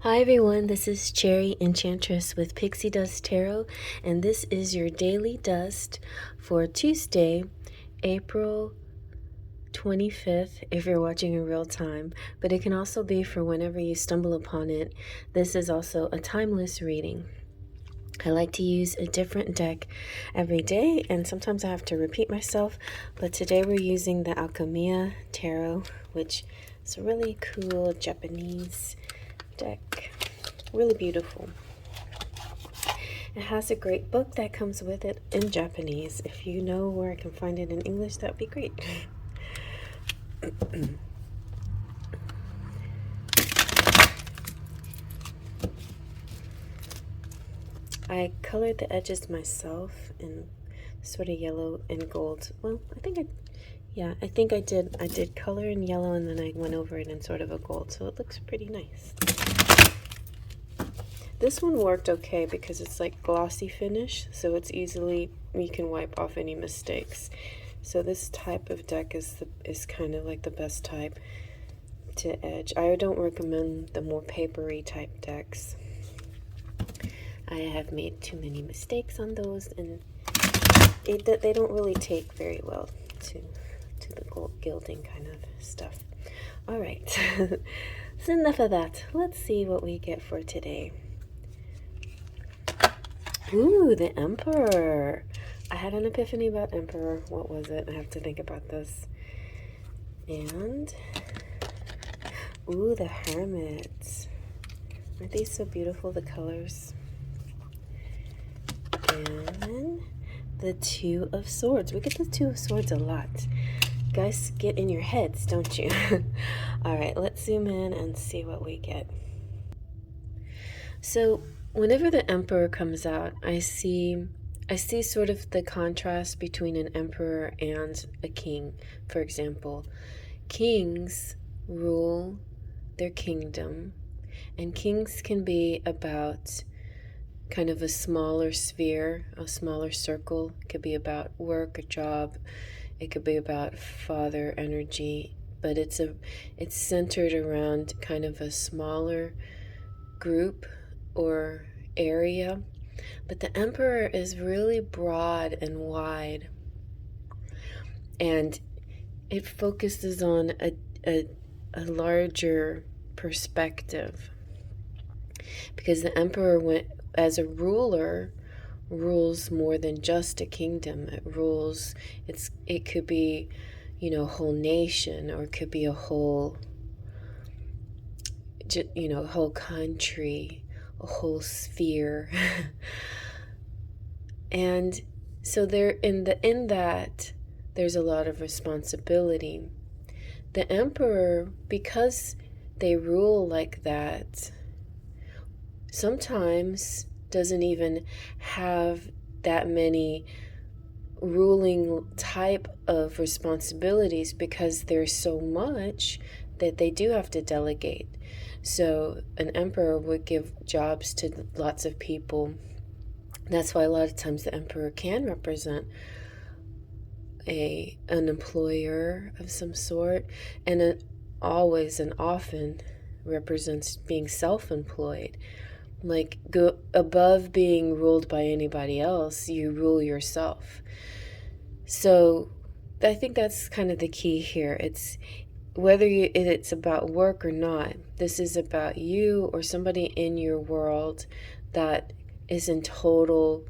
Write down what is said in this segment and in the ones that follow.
Hi everyone, this is Cherry Enchantress with Pixie Dust Tarot, and this is your daily dust for Tuesday, April 25th, if you're watching in real time, but it can also be for whenever you stumble upon it. This is also a timeless reading. I like to use a different deck every day, and sometimes I have to repeat myself, but today we're using the Alchemia Tarot, which is a really cool Japanese deck. Really beautiful. It has a great book that comes with it in Japanese. If you know where I can find it in English, that would be great. I colored the edges myself in sort of yellow and gold. Well, I think I did color in yellow, and then I went over it in sort of a gold, so it looks pretty nice. This one worked okay because it's like glossy finish, so it's easily, you can wipe off any mistakes. So this type of deck is kind of like the best type to edge. I don't recommend the more papery type decks. I have made too many mistakes on those, and they don't really take very well to the gold gilding kind of stuff. All right, so enough of that. Let's see what we get for today. Ooh, the Emperor. I had an epiphany about Emperor. What was it? I have to think about this. And, ooh, the Hermit. Aren't these so beautiful, the colors? And the Two of Swords. We get the Two of Swords a lot. Guys, get in your heads, don't you? All right, let's zoom in and see what we get. So, whenever the Emperor comes out, I see sort of the contrast between an emperor and a king. For example, kings rule their kingdom, and kings can be about kind of a smaller sphere, a smaller circle. It could be about work, a job. It could be about father energy, but it's centered around kind of a smaller group or area. But the Emperor is really broad and wide, and it focuses on a larger perspective, because the Emperor, as a ruler, rules more than just a kingdom. It could be, a whole nation, or it could be a whole country, a whole sphere. And so in that there's a lot of responsibility. The Emperor, because they rule like that, sometimes doesn't even have that many ruling type of responsibilities, because there's so much that they do have to delegate. So an emperor would give jobs to lots of people. That's why a lot of times the emperor can represent an employer of some sort, and it always and often represents being self-employed. Like, go above being ruled by anybody else, you rule yourself. So I think that's kind of the key here. It's whether it's about work or not, this is about you or somebody in your world that is in total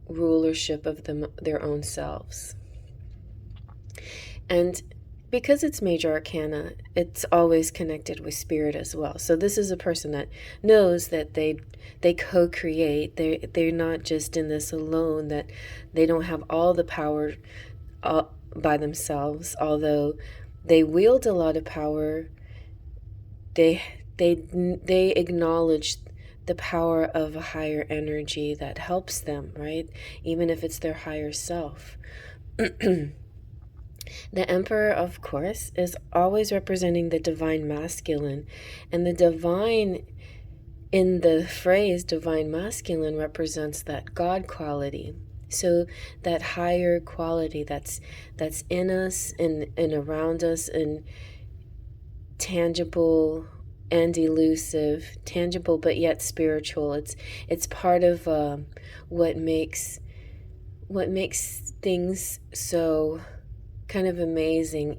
rulership of their own selves. And because it's major arcana, it's always connected with spirit as well. So this is a person that knows that they co-create. They're not just in this alone, that they don't have all the power by themselves, although they wield a lot of power. They acknowledge the power of a higher energy that helps them, right? Even if it's their higher self. The Emperor, of course, is always representing the divine masculine, and the divine, in the phrase divine masculine, represents that God quality. So that higher quality that's in us and around us, and tangible and elusive, tangible but yet spiritual. It's part of what makes things so kind of amazing.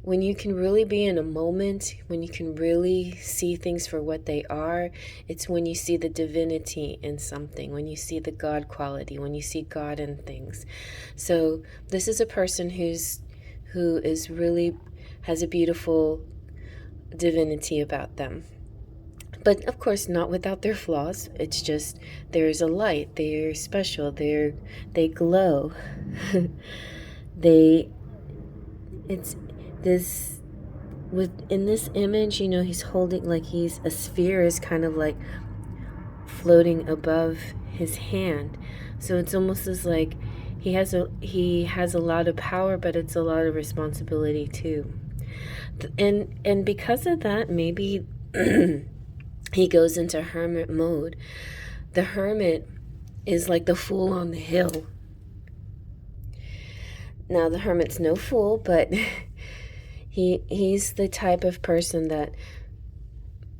When you can really be in a moment, when you can really see things for what they are, it's when you see the divinity in something, when you see the God quality, when you see God in things. So this is a person who is really has a beautiful divinity about them. But of course not without their flaws. It's just there's a light, they're special, they glow. they it's this in this image, he's holding, like, he's a sphere is kind of like floating above his hand. So it's almost as like he has a lot of power, but it's a lot of responsibility too. And because of that, maybe he goes into hermit mode. The hermit is like the fool on the hill. Now, the hermit's no fool, but he's the type of person that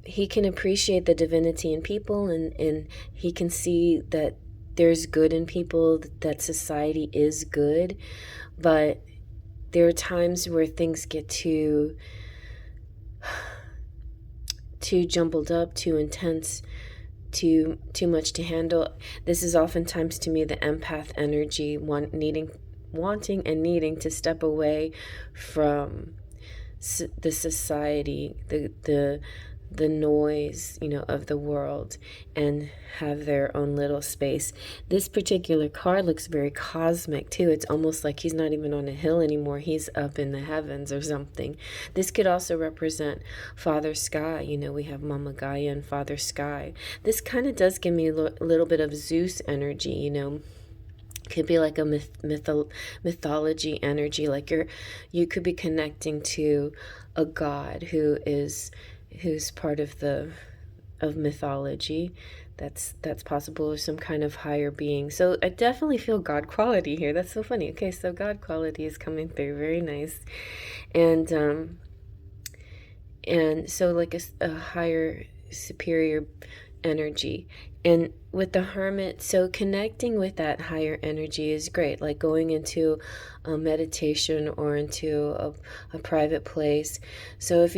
he can appreciate the divinity in people, and he can see that there's good in people, that society is good, but there are times where things get too jumbled up, too intense, too much to handle. This is oftentimes, to me, the empath energy, wanting and needing to step away from the society, the noise, of the world, and have their own little space. This particular card looks very cosmic too. It's almost like he's not even on a hill anymore. He's up in the heavens or something. This could also represent Father Sky. We have Mama Gaia and Father Sky. This kind of does give me a little bit of Zeus energy, Could be like a mythology energy, like you could be connecting to a god who's part of mythology. That's possible, or some kind of higher being. So I definitely feel God quality here. That's so funny. Okay, so God quality is coming through. Very nice. And so like a higher, superior energy. And with the hermit, so connecting with that higher energy is great, like going into a meditation or into a private place. So if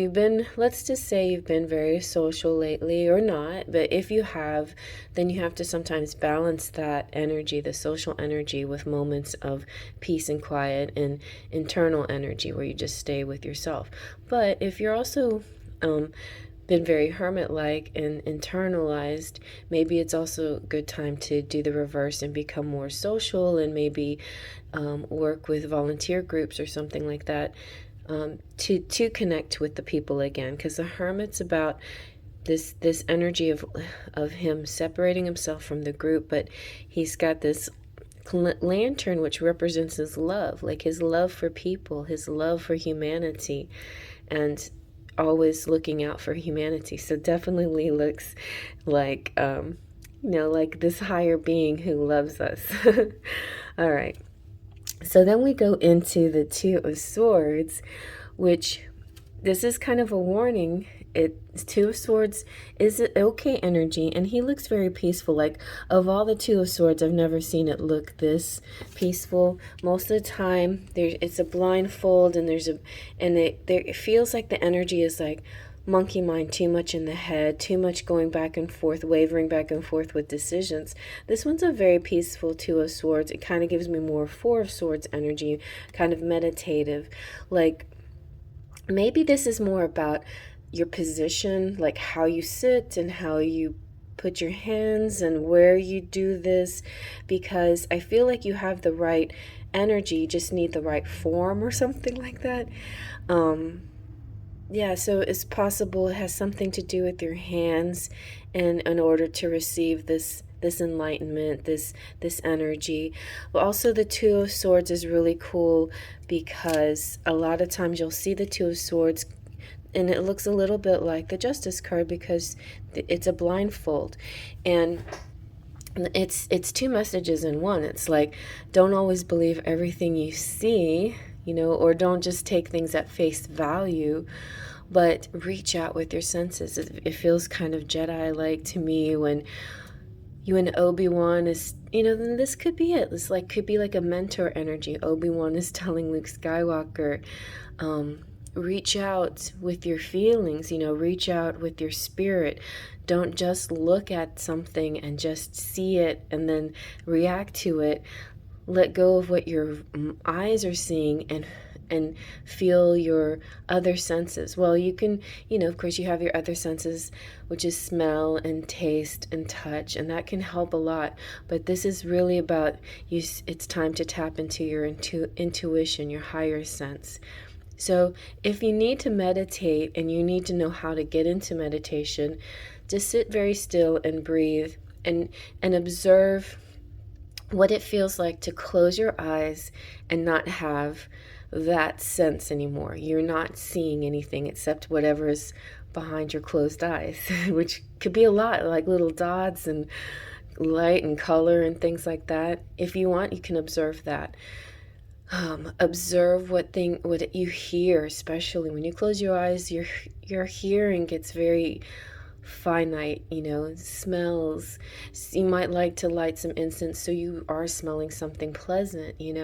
let's just say you've been very social lately, or not, but if you have, then you have to sometimes balance that energy, the social energy, with moments of peace and quiet and internal energy where you just stay with yourself. But if you're also been very hermit-like and internalized, maybe it's also a good time to do the reverse and become more social, and maybe work with volunteer groups or something like that, to connect with the people again, because the hermit's about this energy of him separating himself from the group, but he's got this lantern which represents his love, like his love for people, his love for humanity, and always looking out for humanity. So definitely looks like like this higher being who loves us. All right, so then we go into the Two of Swords, which this is kind of a warning. Two of Swords is an okay energy, and he looks very peaceful. Like, of all the Two of Swords, I've never seen it look this peaceful. Most of the time, it's a blindfold, and it feels like the energy is like monkey mind, too much in the head, too much going back and forth, wavering back and forth with decisions. This one's a very peaceful Two of Swords. It kind of gives me more Four of Swords energy, kind of meditative. Like, maybe this is more about your position, like how you sit and how you put your hands and where you do this, because I feel like you have the right energy, you just need the right form or something like that. Yeah, so it's possible it has something to do with your hands, and in order to receive this enlightenment, this energy. But also the Two of Swords is really cool, because a lot of times you'll see the Two of Swords and it looks a little bit like the Justice card, because it's a blindfold, and it's two messages in one. It's like, don't always believe everything you see, or don't just take things at face value, but reach out with your senses. It feels kind of Jedi-like to me when you and Obi-Wan is, then this could be it. This could be like a mentor energy. Obi-Wan is telling Luke Skywalker, reach out with your feelings, reach out with your spirit. Don't just look at something and just see it and then react to it. Let go of what your eyes are seeing and feel your other senses. Well, you can, of course, you have your other senses, which is smell and taste and touch, and that can help a lot. But this is really about you. It's time to tap into your intuition, your higher sense. So if you need to meditate and you need to know how to get into meditation, just sit very still and breathe and observe what it feels like to close your eyes and not have that sense anymore. You're not seeing anything except whatever is behind your closed eyes, which could be a lot, like little dots and light and color and things like that. If you want, you can observe that. Observe what you hear, especially when you close your eyes. Your hearing gets very finite, smells. You might like to light some incense so you are smelling something pleasant. You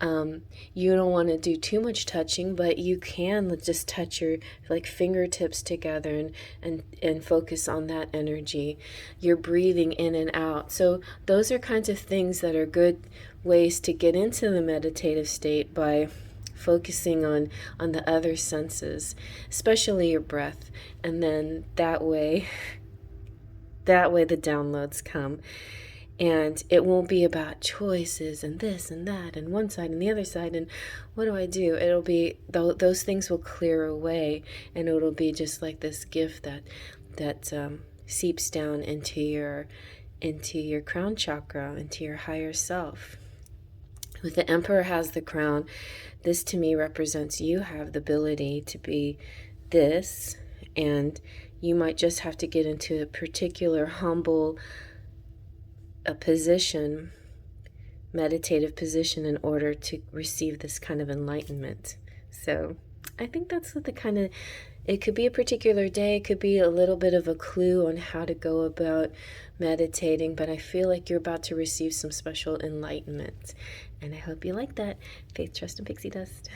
don't want to do too much touching, but you can just touch your fingertips together and focus on that energy. You're breathing in and out. So those are kinds of things that are good ways to get into the meditative state, by focusing on the other senses, especially your breath. And then that way the downloads come. And it won't be about choices and this and that and one side and the other side and what do I do? It'll be, those things will clear away, and it'll be just like this gift that seeps down into your crown chakra, into your higher self. With the Emperor has the crown, this to me represents you have the ability to be this, and you might just have to get into a particular humble position, meditative position, in order to receive this kind of enlightenment. So I think that's what it could be a particular day, it could be a little bit of a clue on how to go about meditating, but I feel like you're about to receive some special enlightenment. And I hope you like that. Faith, trust, and pixie dust.